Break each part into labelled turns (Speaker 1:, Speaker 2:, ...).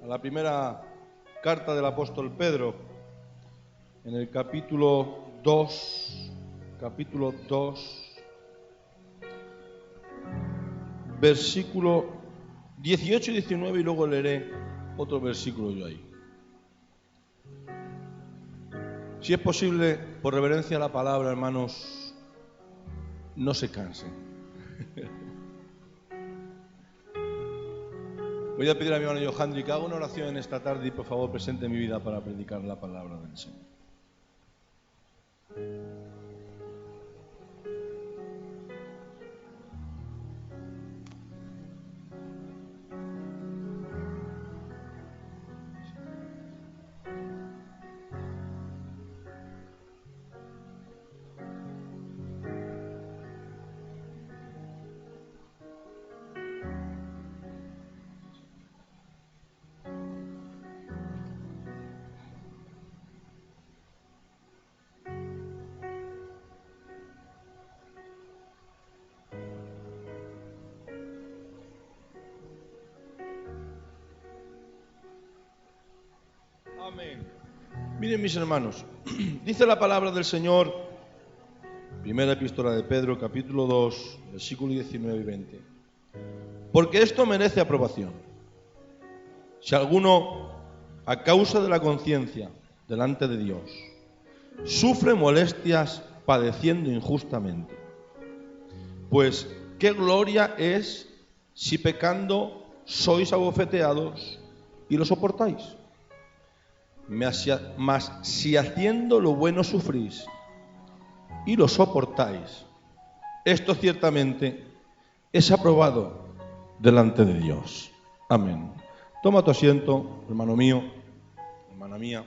Speaker 1: a la primera carta del apóstol Pedro, en el capítulo 2, versículo 18 y 19, y luego leeré otro versículo yo ahí. Si es posible, por reverencia a la palabra, hermanos, no se cansen. Voy a pedir a mi hermano Johandri que haga una oración en esta tarde y por favor presente mi vida para predicar la palabra del Señor. Amén. Miren, mis hermanos, dice la palabra del Señor, primera epístola de Pedro, capítulo 2, versículos 19 y 20. Porque esto merece aprobación. Si alguno, a causa de la conciencia delante de Dios, sufre molestias padeciendo injustamente, pues qué gloria es si pecando sois abofeteados y lo soportáis. Mas si haciendo lo bueno sufrís y lo soportáis, esto ciertamente es aprobado delante de Dios. Amén. Toma tu asiento, hermano mío, hermana mía.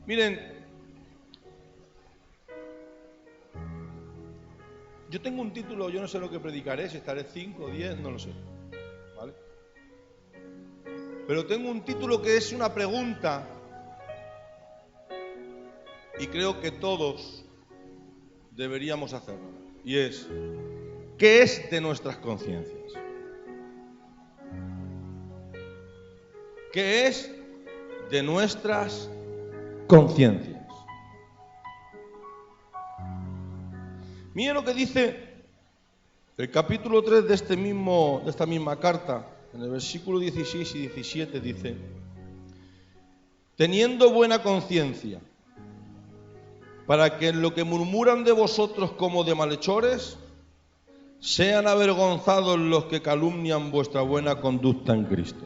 Speaker 1: Miren, yo tengo un título, yo no sé lo que predicaré, si estaré 5 o 10, no lo sé, ¿vale? Pero tengo un título que es una pregunta y creo que todos deberíamos hacerlo. Y es, ¿qué es de nuestras conciencias? ¿Qué es de nuestras conciencias? Miren lo que dice el capítulo 3 de esta misma carta. En el versículo 16 y 17 dice: teniendo buena conciencia, para que en lo que murmuran de vosotros como de malhechores, sean avergonzados los que calumnian vuestra buena conducta en Cristo.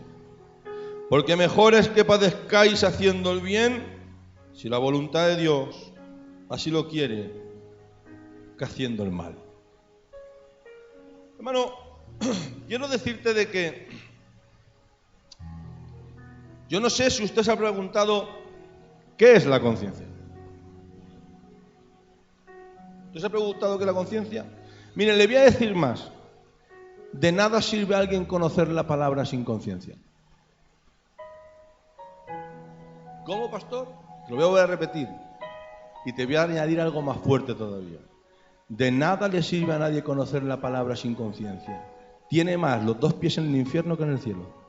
Speaker 1: Porque mejor es que padezcáis haciendo el bien, si la voluntad de Dios así lo quiere, que haciendo el mal. Hermano, quiero decirte de que yo no sé si usted se ha preguntado ¿qué es la conciencia? ¿Usted se ha preguntado qué es la conciencia? Mire, le voy a decir más. De nada sirve a alguien conocer la palabra sin conciencia. ¿Cómo, pastor? Te lo voy a repetir. Y te voy a añadir algo más fuerte todavía. De nada le sirve a nadie conocer la palabra sin conciencia. Tiene más los 2 pies en el infierno que en el cielo.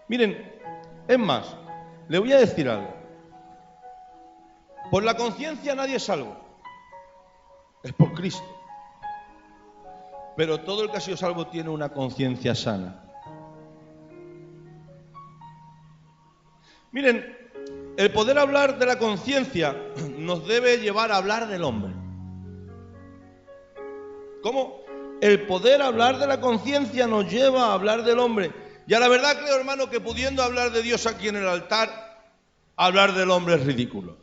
Speaker 1: Miren, es más, le voy a decir algo. Por la conciencia nadie es salvo. Es por Cristo. Pero todo el que ha sido salvo tiene una conciencia sana. Miren, el poder hablar de la conciencia nos debe llevar a hablar del hombre. ¿Cómo? El poder hablar de la conciencia nos lleva a hablar del hombre. Y a la verdad creo, hermano, que pudiendo hablar de Dios aquí en el altar, hablar del hombre es ridículo.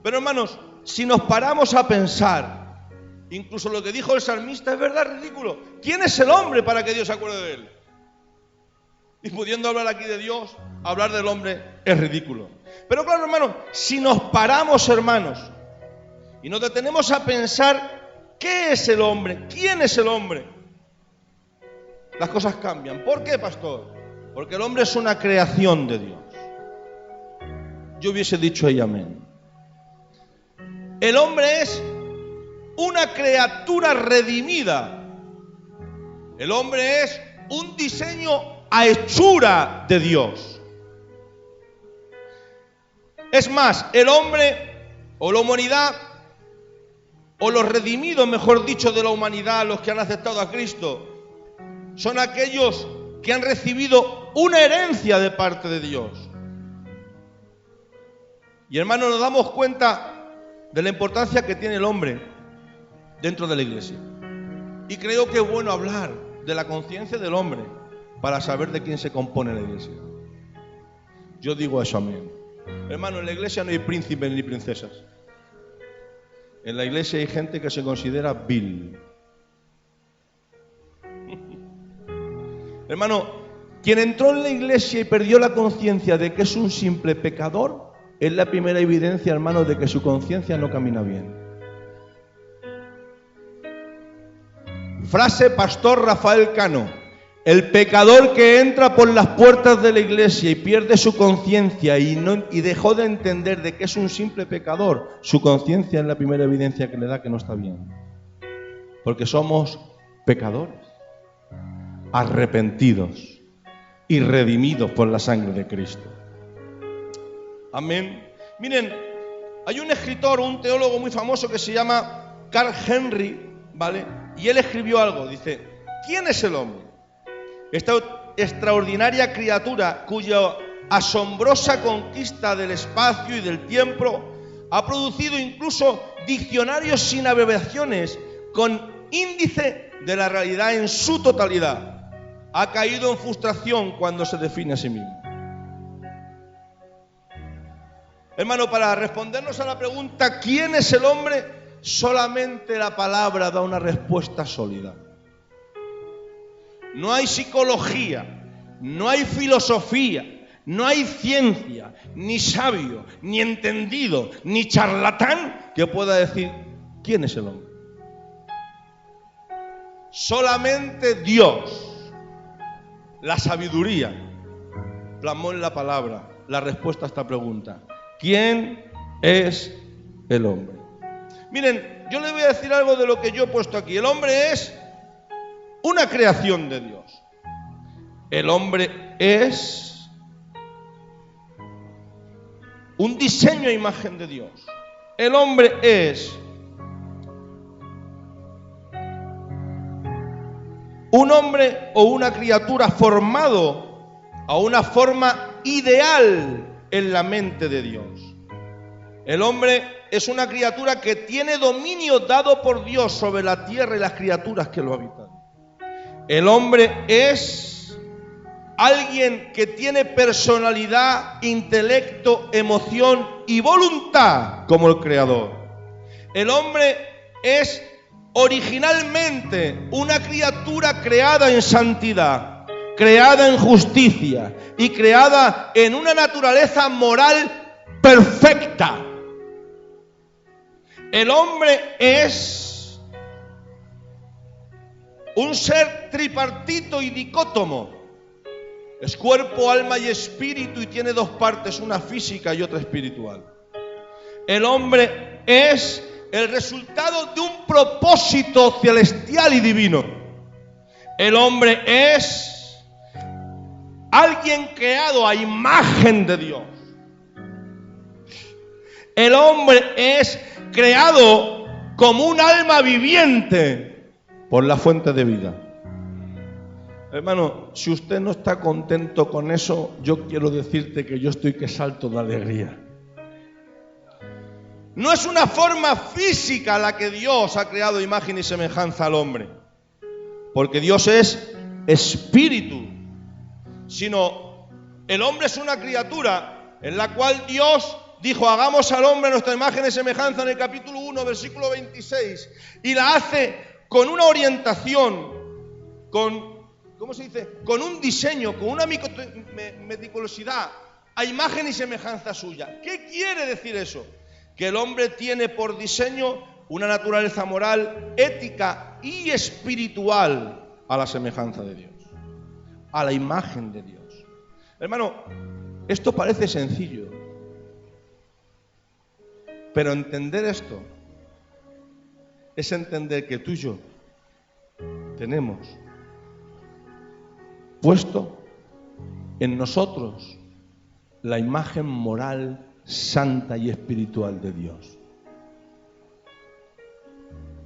Speaker 1: Pero hermanos, si nos paramos a pensar, incluso lo que dijo el salmista es verdad, ridículo. ¿Quién es el hombre para que Dios se acuerde de él? Y pudiendo hablar aquí de Dios, hablar del hombre es ridículo. Pero claro, hermanos, si nos paramos, hermanos, y nos detenemos a pensar ¿qué es el hombre? ¿Quién es el hombre? Las cosas cambian. ¿Por qué, pastor? Porque el hombre es una creación de Dios. Yo hubiese dicho ahí amén. El hombre es una criatura redimida. El hombre es un diseño a hechura de Dios. Es más, el hombre o la humanidad, o los redimidos, mejor dicho, de la humanidad, los que han aceptado a Cristo, son aquellos que han recibido una herencia de parte de Dios. Y hermanos, nos damos cuenta de la importancia que tiene el hombre dentro de la iglesia. Y creo que es bueno hablar de la conciencia del hombre para saber de quién se compone la iglesia. Yo digo eso, amén. Hermano, en la iglesia no hay príncipes ni princesas. En la iglesia hay gente que se considera vil. Hermano, quien entró en la iglesia y perdió la conciencia de que es un simple pecador, es la primera evidencia, hermano, de que su conciencia no camina bien. Frase Pastor Rafael Cano: el pecador que entra por las puertas de la iglesia y pierde su conciencia y dejó de entender de que es un simple pecador, su conciencia es la primera evidencia que le da que no está bien. Porque somos pecadores, arrepentidos y redimidos por la sangre de Cristo. Amén. Miren, hay un escritor, un teólogo muy famoso que se llama Carl Henry, ¿vale? Y él escribió algo, dice: ¿quién es el hombre? Esta extraordinaria criatura cuya asombrosa conquista del espacio y del tiempo ha producido incluso diccionarios sin abreviaciones con índice de la realidad en su totalidad. Ha caído en frustración cuando se define a sí mismo. Hermano, para respondernos a la pregunta ¿quién es el hombre?, solamente la palabra da una respuesta sólida. No hay psicología, no hay filosofía, no hay ciencia, ni sabio, ni entendido, ni charlatán que pueda decir quién es el hombre. Solamente Dios, la sabiduría, plasmó en la palabra la respuesta a esta pregunta: ¿quién es el hombre? Miren, yo les voy a decir algo de lo que yo he puesto aquí. El hombre es una creación de Dios. El hombre es un diseño a imagen de Dios. El hombre es un hombre o una criatura formado a una forma ideal en la mente de Dios. El hombre es una criatura que tiene dominio dado por Dios sobre la tierra y las criaturas que lo habitan. El hombre es alguien que tiene personalidad, intelecto, emoción y voluntad como el Creador. El hombre es originalmente una criatura creada en santidad, creada en justicia y creada en una naturaleza moral perfecta. El hombre es un ser tripartito y dicótomo. Es cuerpo, alma y espíritu, y tiene dos partes, una física y otra espiritual. El hombre es el resultado de un propósito celestial y divino. El hombre es alguien creado a imagen de Dios. El hombre es creado como un alma viviente por la fuente de vida. Hermano, si usted no está contento con eso, yo quiero decirte que yo estoy que salto de alegría. No es una forma física la que Dios ha creado imagen y semejanza al hombre, porque Dios es espíritu, sino el hombre es una criatura en la cual Dios dijo: hagamos al hombre a nuestra imagen y semejanza, en el capítulo 1, versículo 26, y la hace con una orientación, con un diseño, con una meticulosidad, a imagen y semejanza suya. ¿Qué quiere decir eso? Que el hombre tiene por diseño una naturaleza moral, ética y espiritual a la semejanza de Dios, a la imagen de Dios. Hermano, esto parece sencillo, pero entender esto es entender que tú y yo tenemos puesto en nosotros la imagen moral, santa y espiritual de Dios.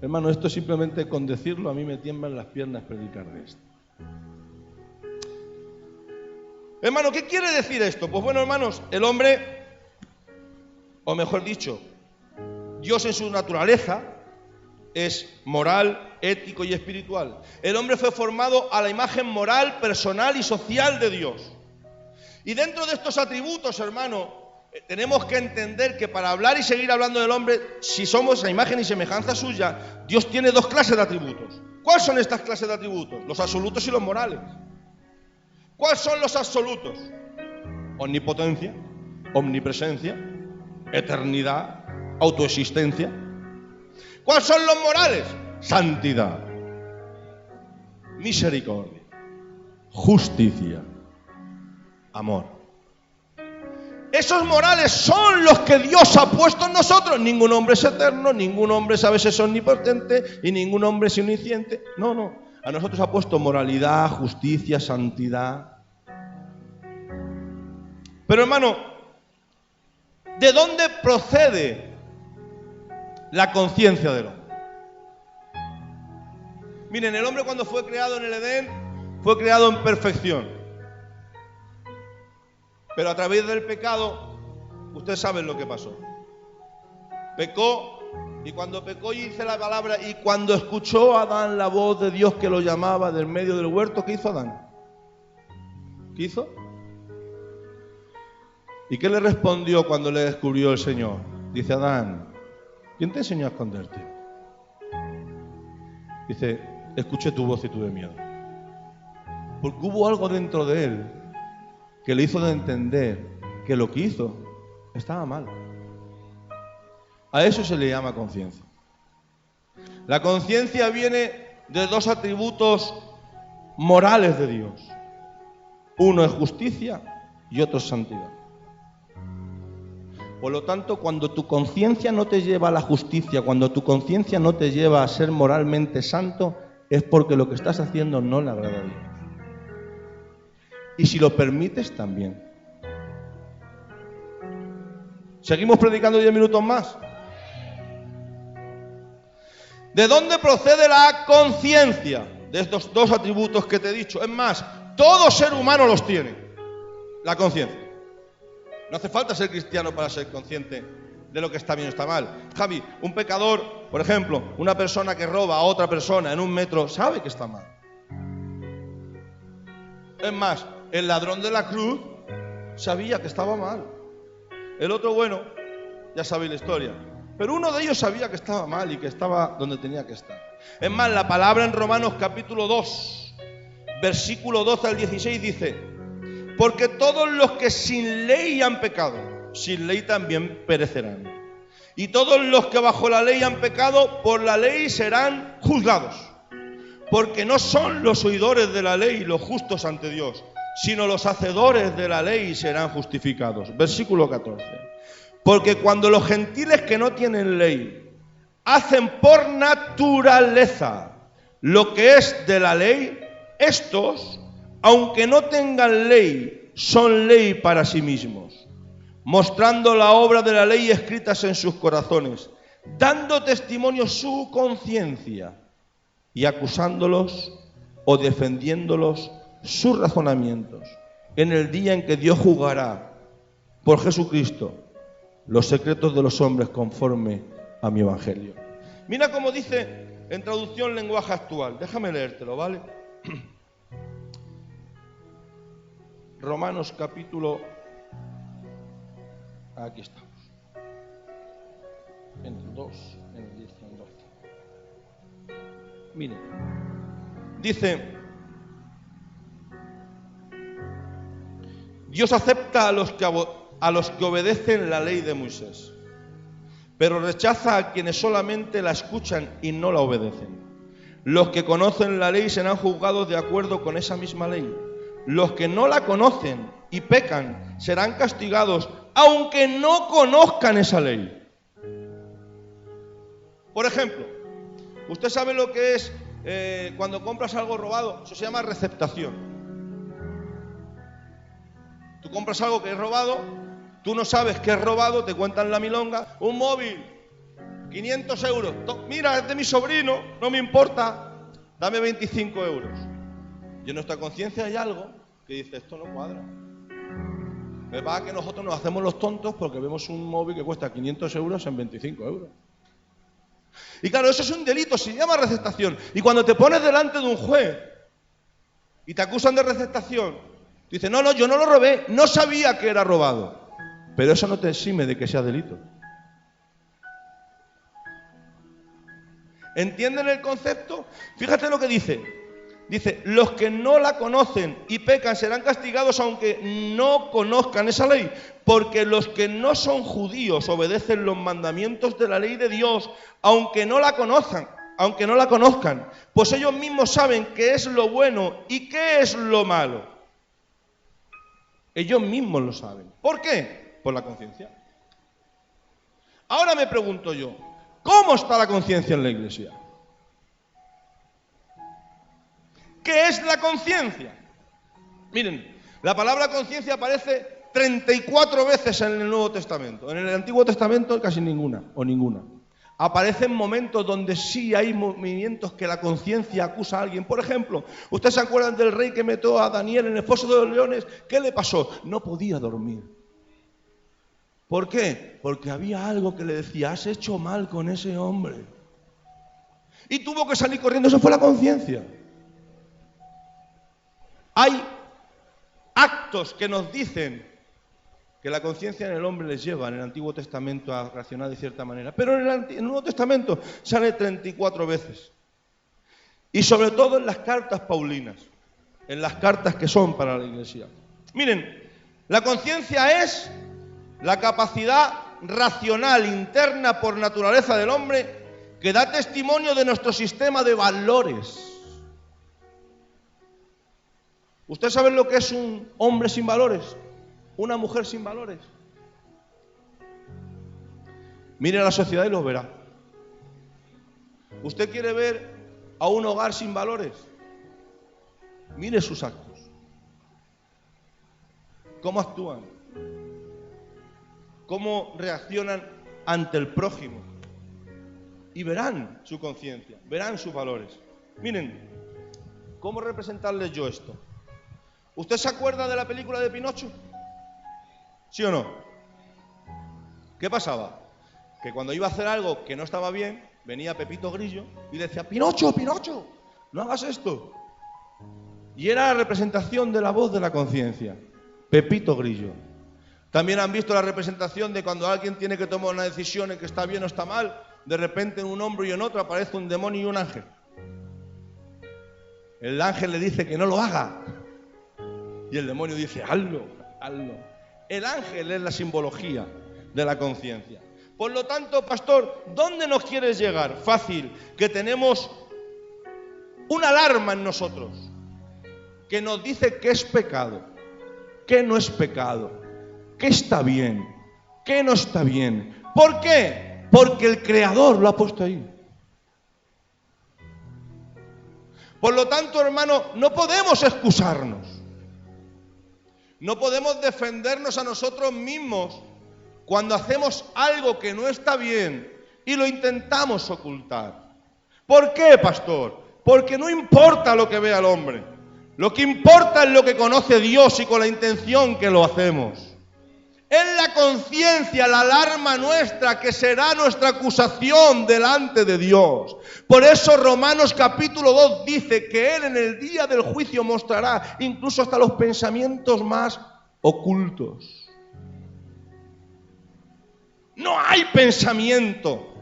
Speaker 1: Hermano, esto simplemente con decirlo a mí me tiemblan las piernas predicar de esto. Hermano, ¿qué quiere decir esto? Pues bueno, hermanos, el hombre, o mejor dicho, Dios en su naturaleza es moral, ético y espiritual. El hombre fue formado a la imagen moral, personal y social de Dios. Y dentro de estos atributos, hermano, tenemos que entender que para hablar y seguir hablando del hombre, si somos a imagen y semejanza suya, Dios tiene dos clases de atributos. ¿Cuáles son estas clases de atributos? Los absolutos y los morales. ¿Cuáles son los absolutos? Omnipotencia, omnipresencia, eternidad, autoexistencia. ¿Cuáles son los morales? Santidad, misericordia, justicia, amor. Esos morales son los que Dios ha puesto en nosotros. Ningún hombre es eterno, ningún hombre a veces es omnipotente y ningún hombre es omnisciente. No, no. A nosotros ha puesto moralidad, justicia, santidad. Pero hermano, ¿de dónde procede la conciencia del hombre? Miren, el hombre cuando fue creado en el Edén, fue creado en perfección. Pero a través del pecado, ustedes saben lo que pasó. Pecó, y cuando pecó y dice la palabra, y cuando escuchó Adán la voz de Dios que lo llamaba del medio del huerto, ¿qué hizo Adán? ¿Qué hizo? ¿Y qué le respondió cuando le descubrió el Señor? Dice Adán, ¿quién te enseñó a esconderte? Dice, escuché tu voz y tuve miedo. Porque hubo algo dentro de él que le hizo de entender que lo que hizo estaba mal. A eso se le llama conciencia. La conciencia viene de dos atributos morales de Dios. Uno es justicia y otro es santidad. Por lo tanto, cuando tu conciencia no te lleva a la justicia, cuando tu conciencia no te lleva a ser moralmente santo, es porque lo que estás haciendo no le agrada a Dios. Y si lo permites, también. ¿Seguimos predicando 10 minutos más? ¿De dónde procede la conciencia? De estos dos atributos que te he dicho. Es más, todo ser humano los tiene. La conciencia. No hace falta ser cristiano para ser consciente de lo que está bien o está mal. Javi, un pecador, por ejemplo, una persona que roba a otra persona en un metro, sabe que está mal. Es más, el ladrón de la cruz sabía que estaba mal. El otro, bueno, ya sabéis la historia. Pero uno de ellos sabía que estaba mal y que estaba donde tenía que estar. Es más, la palabra en Romanos capítulo 2, versículo 12 al 16 dice: porque todos los que sin ley han pecado, sin ley también perecerán. Y todos los que bajo la ley han pecado, por la ley serán juzgados. Porque no son los oidores de la ley los justos ante Dios, sino los hacedores de la ley serán justificados. Versículo 14. Porque cuando los gentiles que no tienen ley hacen por naturaleza lo que es de la ley, estos, aunque no tengan ley, son ley para sí mismos, mostrando la obra de la ley escritas en sus corazones, dando testimonio su conciencia y acusándolos o defendiéndolos sus razonamientos en el día en que Dios juzgará por Jesucristo los secretos de los hombres conforme a mi evangelio. Mira cómo dice en traducción lenguaje actual. Déjame leértelo, ¿vale? Romanos capítulo... Aquí estamos. En el 2, en el 10, en el 12. Miren. Dice: Dios acepta a los que obedecen la ley de Moisés, pero rechaza a quienes solamente la escuchan y no la obedecen. Los que conocen la ley serán juzgados de acuerdo con esa misma ley. Los que no la conocen y pecan serán castigados, aunque no conozcan esa ley. Por ejemplo, ¿Usted sabe lo que es cuando compras algo robado? Eso se llama receptación. Tú compras algo que es robado, tú no sabes que es robado, te cuentan la milonga. Un móvil, 500 euros. Mira, es de mi sobrino, no me importa, dame 25 euros. Y en nuestra conciencia hay algo que dice, esto no cuadra. Me pasa que nosotros nos hacemos los tontos porque vemos un móvil que cuesta 500 euros en 25 euros. Y claro, eso es un delito, se llama receptación. Y cuando te pones delante de un juez y te acusan de receptación, dices, no, yo no lo robé, no sabía que era robado. Pero eso no te exime de que sea delito. ¿Entienden el concepto? Fíjate lo que dice. Dice, los que no la conocen y pecan serán castigados aunque no conozcan esa ley, porque los que no son judíos obedecen los mandamientos de la ley de Dios, aunque no la conozcan, pues ellos mismos saben qué es lo bueno y qué es lo malo. Ellos mismos lo saben. ¿Por qué? Por la conciencia. Ahora me pregunto yo, ¿cómo está la conciencia en la iglesia? ¿Qué es la conciencia? Miren, la palabra conciencia aparece 34 veces en el Nuevo Testamento. En el Antiguo Testamento casi ninguna, o ninguna. Aparecen momentos donde sí hay movimientos que la conciencia acusa a alguien. Por ejemplo, ¿ustedes se acuerdan del rey que metió a Daniel en el foso de los leones? ¿Qué le pasó? No podía dormir. ¿Por qué? Porque había algo que le decía, has hecho mal con ese hombre. Y tuvo que salir corriendo, eso fue la conciencia. Hay actos que nos dicen que la conciencia en el hombre les lleva en el Antiguo Testamento a reaccionar de cierta manera, pero en el Nuevo Testamento sale 34 veces. Y sobre todo en las cartas paulinas, en las cartas que son para la iglesia. Miren, la conciencia es la capacidad racional interna por naturaleza del hombre que da testimonio de nuestro sistema de valores. ¿Usted sabe lo que es un hombre sin valores? ¿Una mujer sin valores? Mire a la sociedad y lo verá. ¿Usted quiere ver a un hogar sin valores? Mire sus actos. ¿Cómo actúan? ¿Cómo reaccionan ante el prójimo? Y verán su conciencia, verán sus valores. Miren, ¿cómo representarles yo esto? ¿Usted se acuerda de la película de Pinocho? ¿Sí o no? ¿Qué pasaba? Que cuando iba a hacer algo que no estaba bien, venía Pepito Grillo y le decía, Pinocho, Pinocho, no hagas esto. Y era la representación de la voz de la conciencia, Pepito Grillo. También han visto la representación de cuando alguien tiene que tomar una decisión en que está bien o está mal, de repente en un hombro y en otro aparece un demonio y un ángel. El ángel le dice que no lo haga. Y el demonio dice, hazlo, hazlo. El ángel es la simbología de la conciencia. Por lo tanto, pastor, ¿dónde nos quieres llegar? Fácil, que tenemos una alarma en nosotros que nos dice qué es pecado, qué no es pecado, qué está bien, qué no está bien. ¿Por qué? Porque el Creador lo ha puesto ahí. Por lo tanto, hermano, no podemos excusarnos. No podemos defendernos a nosotros mismos cuando hacemos algo que no está bien y lo intentamos ocultar. ¿Por qué, pastor? Porque no importa lo que vea el hombre. Lo que importa es lo que conoce Dios y con la intención que lo hacemos. Es la conciencia, la alarma nuestra que será nuestra acusación delante de Dios. Por eso Romanos capítulo 2 dice que Él en el día del juicio mostrará incluso hasta los pensamientos más ocultos. No hay pensamiento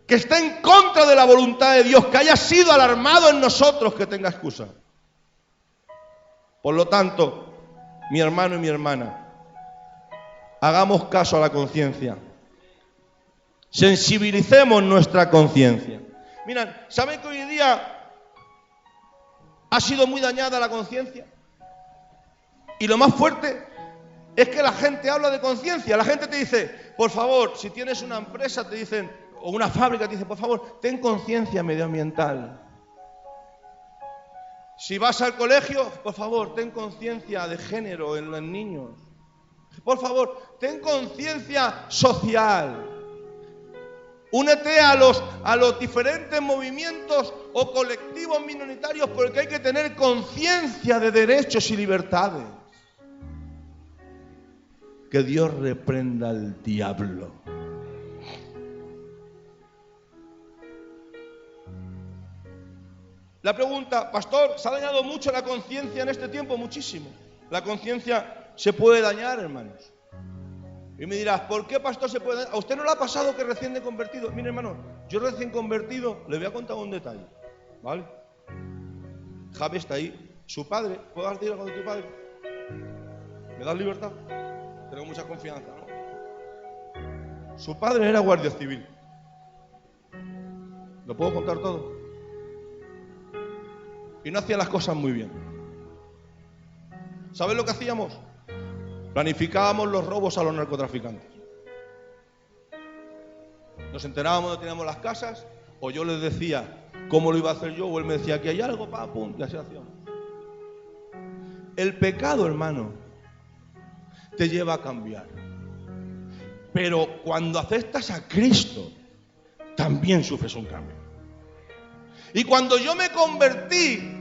Speaker 1: que esté en contra de la voluntad de Dios, que haya sido alarmado en nosotros, que tenga excusa. Por lo tanto, mi hermano y mi hermana, hagamos caso a la conciencia. Sensibilicemos nuestra conciencia. Mirad, ¿saben que hoy día ha sido muy dañada la conciencia? Y lo más fuerte es que la gente habla de conciencia. La gente te dice, por favor, si tienes una empresa, te dicen, o una fábrica te dice, por favor, ten conciencia medioambiental. Si vas al colegio, por favor, ten conciencia de género en los niños. Por favor, ten conciencia social. Únete a los diferentes movimientos o colectivos minoritarios porque hay que tener conciencia de derechos y libertades. Que Dios reprenda al diablo. La pregunta, pastor, ¿se ha dañado mucho la conciencia en este tiempo? Muchísimo. La conciencia se puede dañar, hermanos. Y me dirás, ¿por qué, pastor, se puede dañar? ¿A usted no le ha pasado que recién de convertido? Mire, hermano, yo recién convertido, le voy a contar un detalle, ¿vale? Javi está ahí. Su padre, ¿puedo decir algo de tu padre? ¿Me das libertad? Tengo mucha confianza, ¿no? Su padre era guardia civil. ¿Lo puedo contar todo? Y no hacía las cosas muy bien. ¿Sabes lo que hacíamos? Planificábamos los robos a los narcotraficantes. Nos enterábamos de que teníamos las casas, o yo les decía cómo lo iba a hacer yo, o él me decía que hay algo, pum, y así hacíamos. El pecado, hermano, te lleva a cambiar. Pero cuando aceptas a Cristo, también sufres un cambio. Y cuando yo me convertí,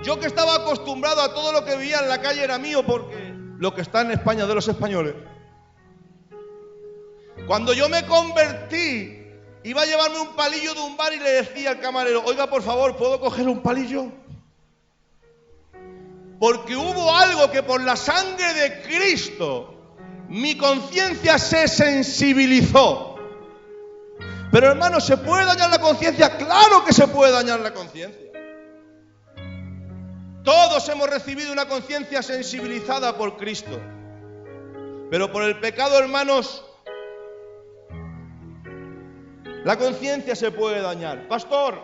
Speaker 1: yo que estaba acostumbrado a todo lo que veía en la calle era mío, porque lo que está en España de los españoles. Cuando yo me convertí, iba a llevarme un palillo de un bar y le decía al camarero, oiga, por favor, ¿puedo coger un palillo? Porque hubo algo que por la sangre de Cristo, mi conciencia se sensibilizó. Pero hermano, ¿se puede dañar la conciencia? Claro que se puede dañar la conciencia. Todos hemos recibido una conciencia sensibilizada por Cristo. Pero por el pecado, hermanos, la conciencia se puede dañar. Pastor,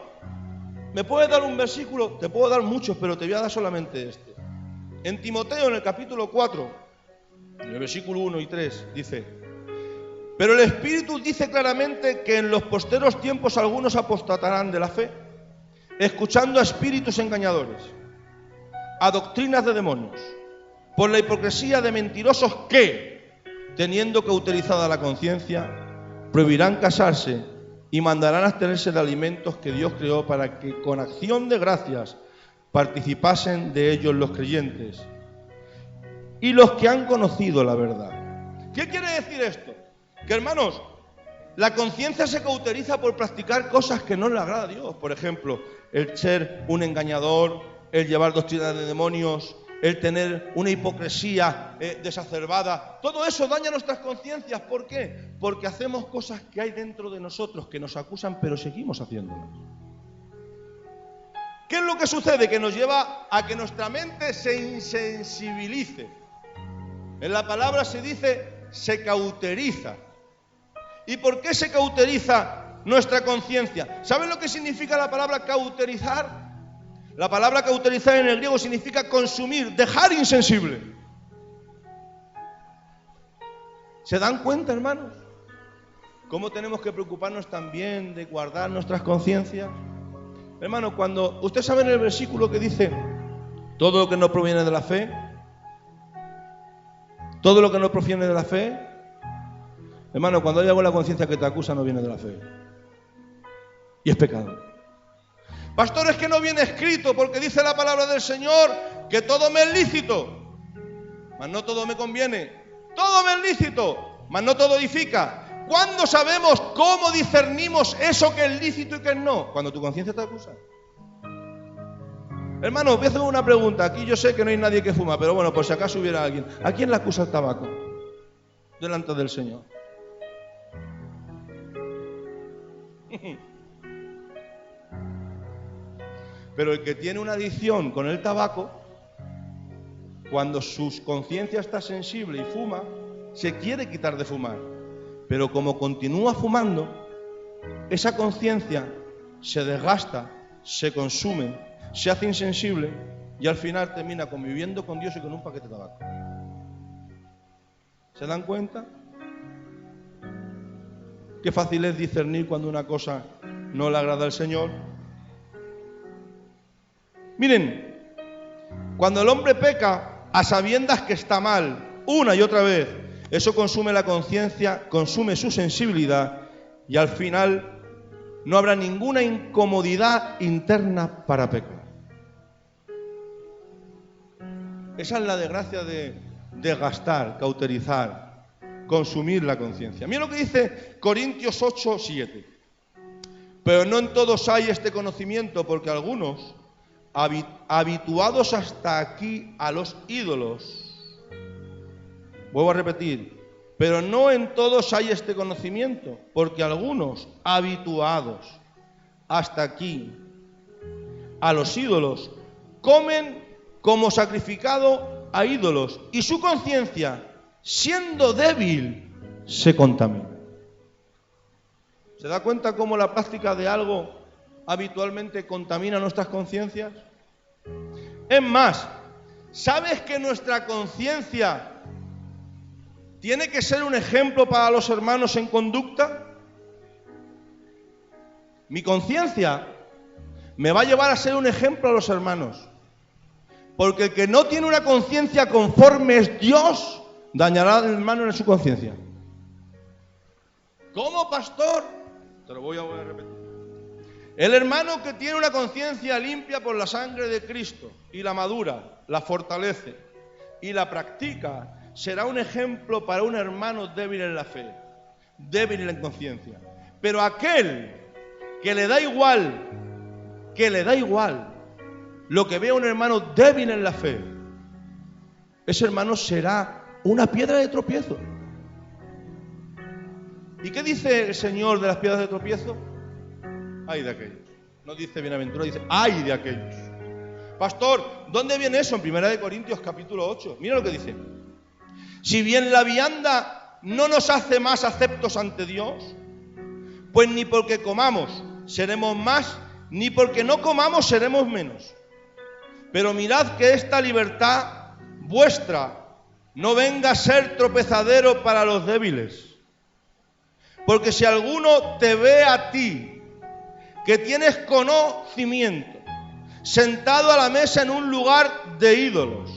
Speaker 1: ¿me puedes dar un versículo? Te puedo dar muchos, pero te voy a dar solamente este. En Timoteo, en el capítulo 4, en el versículo 1 y 3, dice: pero el Espíritu dice claramente que en los posteros tiempos algunos apostatarán de la fe, escuchando a espíritus engañadores, a doctrinas de demonios, por la hipocresía de mentirosos que, teniendo cauterizada la conciencia, prohibirán casarse y mandarán abstenerse de alimentos que Dios creó para que con acción de gracias participasen de ellos los creyentes y los que han conocido la verdad. ¿Qué quiere decir esto? Que, hermanos, la conciencia se cauteriza por practicar cosas que no le agrada a Dios. Por ejemplo, el ser un engañador, el llevar doctrinas de demonios, el tener una hipocresía desacerbada. Todo eso daña nuestras conciencias. ¿Por qué? Porque hacemos cosas que hay dentro de nosotros que nos acusan, pero seguimos haciéndolas. ¿Qué es lo que sucede? Que nos lleva a que nuestra mente se insensibilice. En la palabra se dice, se cauteriza. ¿Y por qué se cauteriza nuestra conciencia? ¿Saben lo que significa la palabra cauterizar? La palabra cauterizar en el griego significa consumir, dejar insensible. ¿Se dan cuenta, hermanos? ¿Cómo tenemos que preocuparnos también de guardar nuestras conciencias? Hermano, cuando usted sabe en el versículo que dice, todo lo que no proviene de la fe, todo lo que no proviene de la fe, hermano, cuando hay algo en la conciencia que te acusa no viene de la fe. Y es pecado. Pastor, es que no viene escrito porque dice la palabra del Señor que todo me es lícito, mas no todo me conviene. Todo me es lícito, mas no todo edifica. ¿Cuándo sabemos cómo discernimos eso que es lícito y que es no? Cuando tu conciencia te acusa. Hermano, voy a hacer una pregunta. Aquí yo sé que no hay nadie que fuma, pero bueno, por si acaso hubiera alguien. ¿A quién le acusa el tabaco delante del Señor? Pero el que tiene una adicción con el tabaco, cuando su conciencia está sensible y fuma, se quiere quitar de fumar. Pero como continúa fumando, esa conciencia se desgasta, se consume, se hace insensible y al final termina conviviendo con Dios y con un paquete de tabaco. ¿Se dan cuenta? Qué fácil es discernir cuando una cosa no le agrada al Señor. Miren, cuando el hombre peca a sabiendas que está mal, una y otra vez, eso consume la conciencia, consume su sensibilidad y al final no habrá ninguna incomodidad interna para pecar. Esa es la desgracia de desgastar, cauterizar, consumir la conciencia. Mira lo que dice Corintios 8:7. Pero no en todos hay este conocimiento, porque algunos, habituados hasta aquí a los ídolos, vuelvo a repetir, pero no en todos hay este conocimiento, porque algunos, habituados hasta aquí a los ídolos, comen como sacrificado a ídolos, y su conciencia, siendo débil, se contamina. ¿Se da cuenta cómo la práctica de algo habitualmente contamina nuestras conciencias? Es más, ¿sabes que nuestra conciencia tiene que ser un ejemplo para los hermanos en conducta? Mi conciencia me va a llevar a ser un ejemplo a los hermanos. Porque el que no tiene una conciencia conforme es Dios, dañará al hermano en su conciencia. ¿Cómo, pastor? Te lo voy a repetir. El hermano que tiene una conciencia limpia por la sangre de Cristo y la madura, la fortalece y la practica, será un ejemplo para un hermano débil en la fe, débil en la conciencia. Pero aquel que le da igual lo que vea un hermano débil en la fe, ese hermano será una piedra de tropiezo. ¿Y qué dice el Señor de las piedras de tropiezo? Ay de aquellos. No dice bienaventurado, dice ay de aquellos. Pastor, ¿dónde viene eso? En 1 Corintios capítulo 8. Mira lo que dice. Si bien la vianda no nos hace más aceptos ante Dios, pues ni porque comamos seremos más, ni porque no comamos seremos menos. Pero mirad que esta libertad vuestra no venga a ser tropezadero para los débiles. Porque si alguno te ve a ti, que tienes conocimiento, sentado a la mesa en un lugar de ídolos,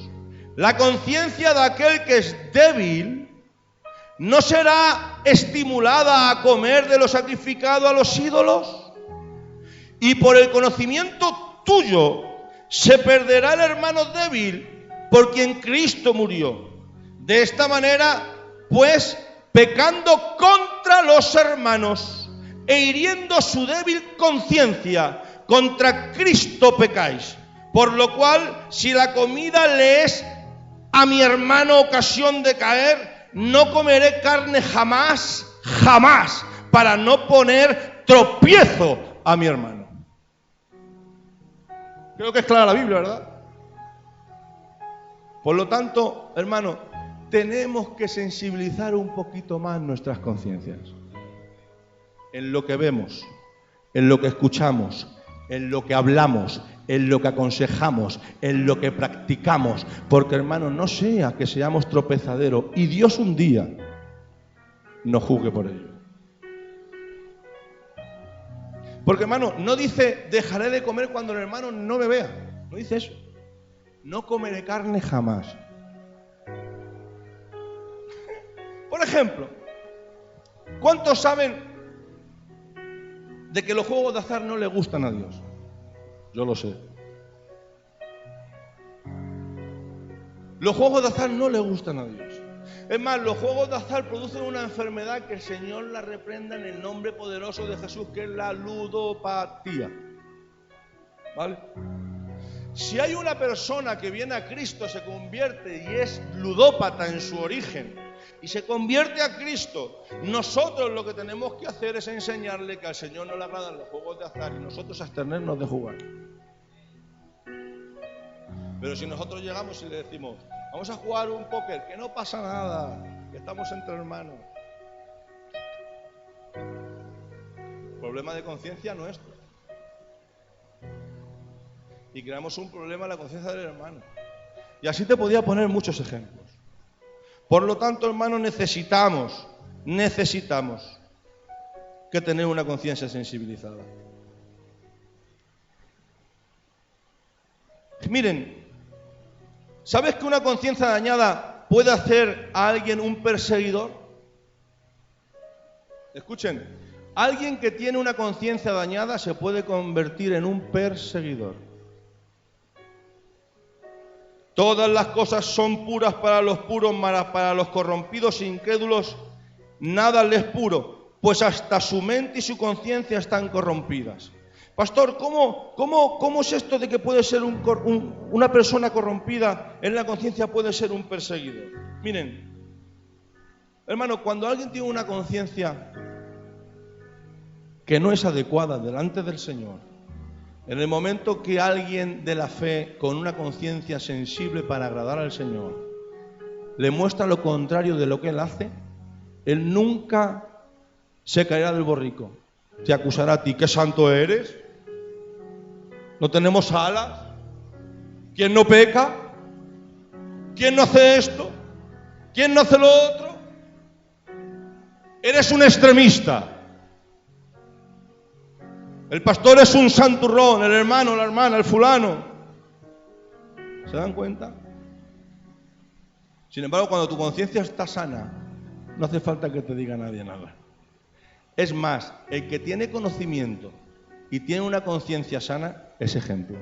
Speaker 1: la conciencia de aquel que es débil no será estimulada a comer de lo sacrificado a los ídolos. Y por el conocimiento tuyo se perderá el hermano débil por quien Cristo murió. De esta manera, pues, pecando contra los hermanos e hiriendo su débil conciencia, contra Cristo pecáis. Por lo cual, si la comida le es a mi hermano ocasión de caer, no comeré carne jamás, para no poner tropiezo a mi hermano. Creo que es clara la Biblia, ¿verdad? Por lo tanto, hermano, tenemos que sensibilizar un poquito más nuestras conciencias. En lo que vemos, en lo que escuchamos, en lo que hablamos, en lo que aconsejamos, en lo que practicamos. Porque, hermano, no sea que seamos tropezaderos y Dios un día nos juzgue por ello. Porque, hermano, no dice dejaré de comer cuando el hermano no me vea. No dice eso. No comeré carne jamás. Por ejemplo, ¿cuántos saben de que los juegos de azar no le gustan a Dios? Yo lo sé. Los juegos de azar no le gustan a Dios. Es más, los juegos de azar producen una enfermedad que el Señor la reprenda en el nombre poderoso de Jesús, que es la ludopatía. ¿Vale? Si hay una persona que viene a Cristo, se convierte y es ludópata en su origen, y se convierte a Cristo, nosotros lo que tenemos que hacer es enseñarle que al Señor no le agradan los juegos de azar y nosotros abstenernos de jugar. Pero si nosotros llegamos y le decimos, vamos a jugar un póker, que no pasa nada, que estamos entre hermanos. Problema de conciencia nuestro. Y creamos un problema en la conciencia del hermano. Y así te podía poner muchos ejemplos. Por lo tanto, hermano, necesitamos que tener una conciencia sensibilizada. Miren, ¿sabes que una conciencia dañada puede hacer a alguien un perseguidor? Escuchen, alguien que tiene una conciencia dañada se puede convertir en un perseguidor. Todas las cosas son puras para los puros, mas para los corrompidos e incrédulos nada les es puro, pues hasta su mente y su conciencia están corrompidas. Pastor, ¿cómo es esto de que puede ser una persona corrompida en la conciencia puede ser un perseguidor? Miren, hermano, cuando alguien tiene una conciencia que no es adecuada delante del Señor, en el momento que alguien de la fe con una conciencia sensible para agradar al Señor le muestra lo contrario de lo que él hace, él nunca se caerá del borrico. Te acusará a ti, ¿qué santo eres? ¿No tenemos alas? ¿Quién no peca? ¿Quién no hace esto? ¿Quién no hace lo otro? Eres un extremista. El pastor es un santurrón, el hermano, la hermana, el fulano. ¿Se dan cuenta? Sin embargo, cuando tu conciencia está sana, no hace falta que te diga nadie nada. Es más, el que tiene conocimiento y tiene una conciencia sana es ejemplo.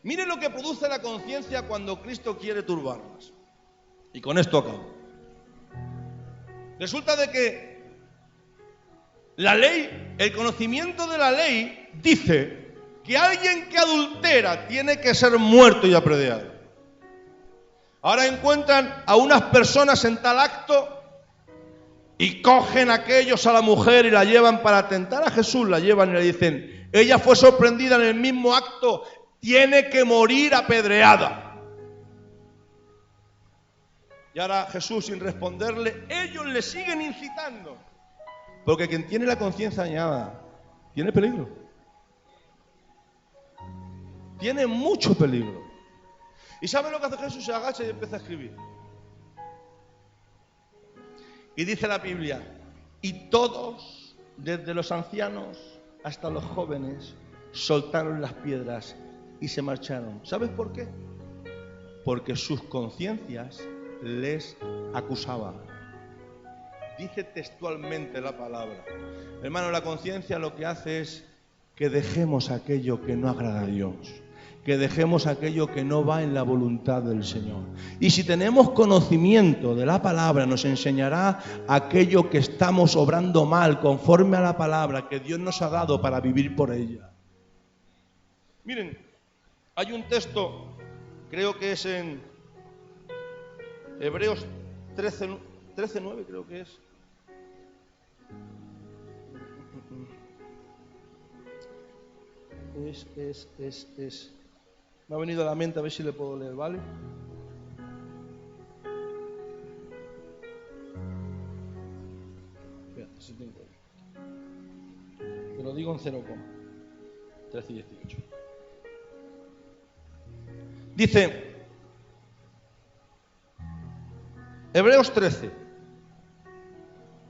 Speaker 1: Mire lo que produce la conciencia cuando Cristo quiere turbarlas. Y con esto acabo. Resulta de que la ley, el conocimiento de la ley dice que alguien que adultera tiene que ser muerto y apedreado. Ahora encuentran a unas personas en tal acto y cogen a aquellos a la mujer y la llevan para tentar a Jesús, la llevan y le dicen, ella fue sorprendida en el mismo acto, tiene que morir apedreada. Y ahora Jesús, sin responderle, ellos le siguen incitando. Porque quien tiene la conciencia dañada tiene peligro. Tiene mucho peligro. ¿Y sabe lo que hace Jesús? Se agacha y empieza a escribir. Y dice la Biblia, y todos, desde los ancianos hasta los jóvenes, soltaron las piedras y se marcharon. ¿Sabes por qué? Porque sus conciencias les acusaban. Dice textualmente la palabra. Hermano, la conciencia lo que hace es que dejemos aquello que no agrada a Dios, que dejemos aquello que no va en la voluntad del Señor. Y si tenemos conocimiento de la palabra, nos enseñará aquello que estamos obrando mal, conforme a la palabra que Dios nos ha dado para vivir por ella. Miren, hay un texto, creo que es en Hebreos 13:9, creo que es. Me ha venido a la mente, a ver si le puedo leer, ¿vale? Espérate, si tengo ahí. Te lo digo en 0, 13 y 18. Dice, Hebreos 13,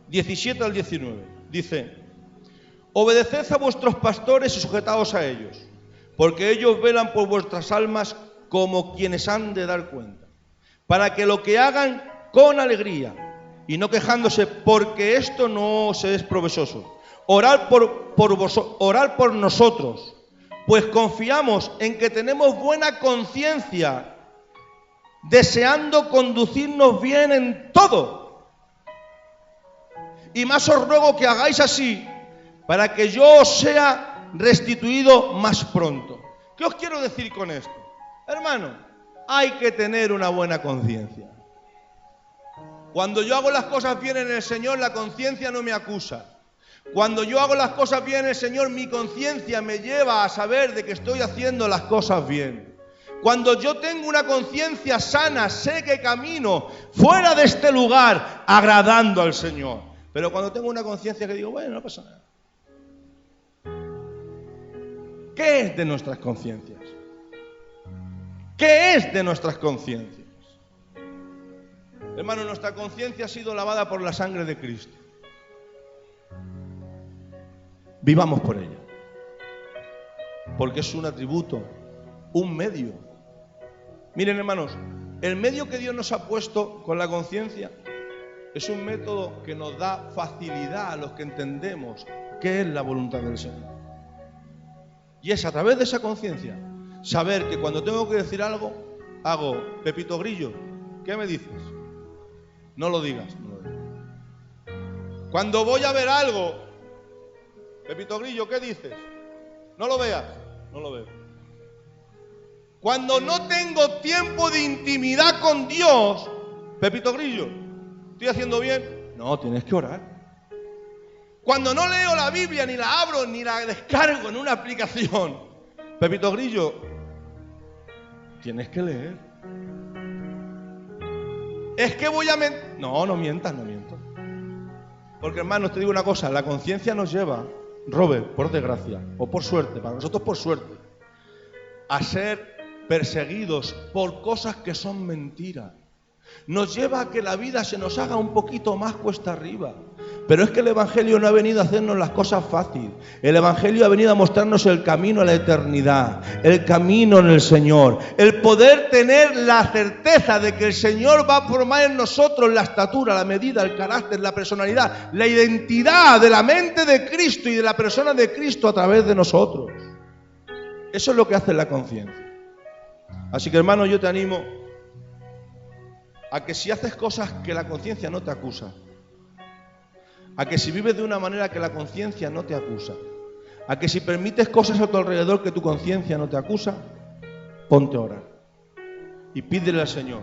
Speaker 1: 17 al 19, dice, obedeced a vuestros pastores y sujetaos a ellos, porque ellos velan por vuestras almas como quienes han de dar cuenta, para que lo que hagan con alegría y no quejándose, porque esto no os es provechoso. Orad por nosotros, pues confiamos en que tenemos buena conciencia, deseando conducirnos bien en todo. Y más os ruego que hagáis así, para que yo os sea restituido más pronto. ¿Qué os quiero decir con esto? Hermano, hay que tener una buena conciencia. Cuando yo hago las cosas bien en el Señor, la conciencia no me acusa. Cuando yo hago las cosas bien en el Señor, mi conciencia me lleva a saber de que estoy haciendo las cosas bien. Cuando yo tengo una conciencia sana, sé que camino fuera de este lugar agradando al Señor. Pero cuando tengo una conciencia que digo, bueno, no pasa nada. ¿Qué es de nuestras conciencias? ¿Qué es de nuestras conciencias? Hermano, nuestra conciencia ha sido lavada por la sangre de Cristo. vivamos por ella. Porque es un atributo, un medio. Miren, hermanos, el medio que Dios nos ha puesto con la conciencia es un método que nos da facilidad a los que entendemos qué es la voluntad del Señor. Y es a través de esa conciencia saber que cuando tengo que decir algo, hago, Pepito Grillo, ¿qué me dices? No lo digas, no lo digas. Cuando voy a ver algo, Pepito Grillo, ¿qué dices? No lo veas, no lo veo. Cuando no tengo tiempo de intimidad con Dios, Pepito Grillo, ¿estoy haciendo bien? No, tienes que orar. Cuando no leo la Biblia, ni la abro, ni la descargo en una aplicación, Pepito Grillo, tienes que leer. Es que voy a mentir. No, no mientas, no miento. Porque, hermanos, te digo una cosa, la conciencia nos lleva, Robert, por desgracia, o por suerte, para nosotros por suerte, a ser perseguidos por cosas que son mentiras. Nos lleva a que la vida se nos haga un poquito más cuesta arriba. Pero es que el Evangelio no ha venido a hacernos las cosas fáciles. El Evangelio ha venido a mostrarnos el camino a la eternidad, el camino en el Señor, el poder tener la certeza de que el Señor va a formar en nosotros la estatura, la medida, el carácter, la personalidad, la identidad de la mente de Cristo y de la persona de Cristo a través de nosotros. Eso es lo que hace la conciencia. Así que, hermano, yo te animo a que si haces cosas que la conciencia no te acusa, a que si vives de una manera que la conciencia no te acusa, a que si permites cosas a tu alrededor que tu conciencia no te acusa, ponte a orar y pídele al Señor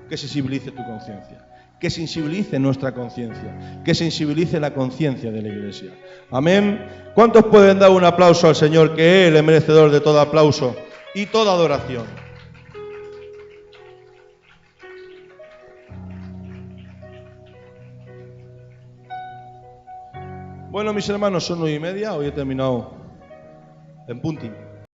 Speaker 1: que sensibilice tu conciencia, que sensibilice nuestra conciencia, que sensibilice la conciencia de la Iglesia. Amén. ¿Cuántos pueden dar un aplauso al Señor, que Él es merecedor de todo aplauso y toda adoración? Bueno, mis hermanos, son 9:30, hoy he terminado en puntín.